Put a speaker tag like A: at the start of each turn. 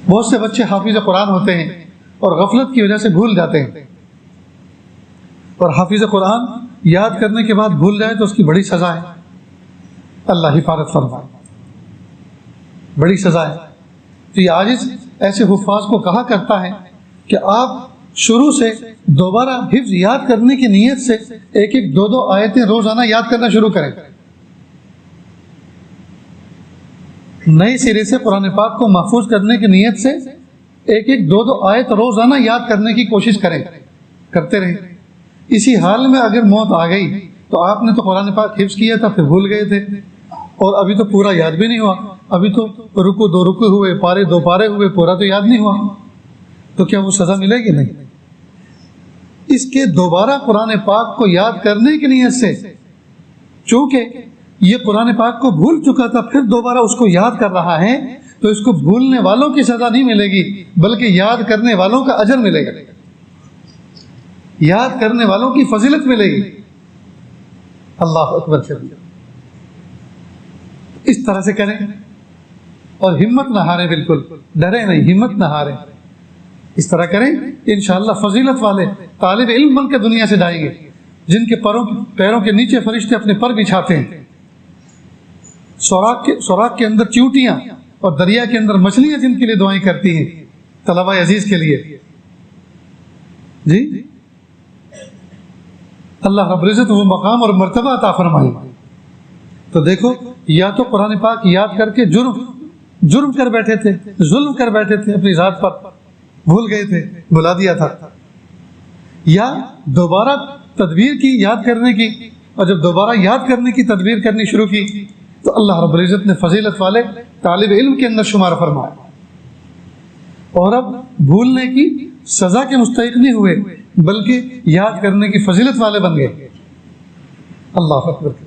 A: بہت سے بچے حافظ قرآن ہوتے ہیں اور غفلت کی وجہ سے بھول جاتے ہیں، اور حافظ قرآن یاد کرنے کے بعد بھول جائے تو اس کی بڑی سزا ہے، اللہ حفاظت فرمائے، بڑی سزا ہے۔ تو یہ عاجز ایسے حفاظ کو کہا کرتا ہے کہ آپ شروع سے دوبارہ حفظ یاد کرنے کی نیت سے ایک ایک دو دو آیتیں روزانہ یاد کرنا شروع کریں، نئے سرے سے قرآن پاک کو محفوظ کرنے کی نیت سے ایک ایک دو دو آیت روزانہ یاد کرنے کی کوشش کریں، کرتے رہیں۔ اسی حال میں اگر موت آ گئی تو آپ نے تو قرآن پاک حفظ کیا تھا، پھر بھول گئے تھے، اور ابھی تو پورا یاد بھی نہیں ہوا، ابھی تو رکو دو رکو ہوئے، پارے دو پارے ہوئے، پورا تو یاد نہیں ہوا، تو کیا وہ سزا ملے گی؟ نہیں۔ اس کے دوبارہ قرآن پاک کو یاد کرنے کی نیت سے، چونکہ یہ قرآن پاک کو بھول چکا تھا، پھر دوبارہ اس کو یاد کر رہا ہے، تو اس کو بھولنے والوں کی سزا نہیں ملے گی، بلکہ یاد کرنے والوں کا اجر ملے گا، یاد کرنے والوں کی فضیلت ملے گی۔ اللہ اکبر۔ اس طرح سے کریں اور ہمت نہ ہاریں، بالکل ڈرے نہیں، ہمت نہ ہاریں، اس طرح کریں، انشاءاللہ فضیلت والے طالب علم بن کے دنیا سے جائیں گے، جن کے پیروں کے نیچے فرشتے اپنے پر بچھاتے ہیں، سوراخ کے اندر چیونٹیاں اور دریا کے اندر مچھلیاں جن کے لیے دعائیں کرتی ہیں، طلبہ عزیز کے لیے۔ جی اللہ رب العزت وہ مقام اور مرتبہ عطا فرمائے۔ تو دیکھو، یا تو قرآن پاک یاد کر کے جرم کر بیٹھے تھے، ظلم کر بیٹھے تھے اپنی ذات پر، بھول گئے تھے، بھلا دیا تھا، یا دوبارہ تدبیر کی یاد کرنے کی، اور جب دوبارہ یاد کرنے کی تدبیر کرنی شروع کی تو اللہ رب العزت نے فضیلت والے طالب علم کے اندر شمار فرمایا، اور اب بھولنے کی سزا کے مستحق نہیں ہوئے، بلکہ یاد کرنے کی فضیلت والے بن گئے۔ اللہ اکبر۔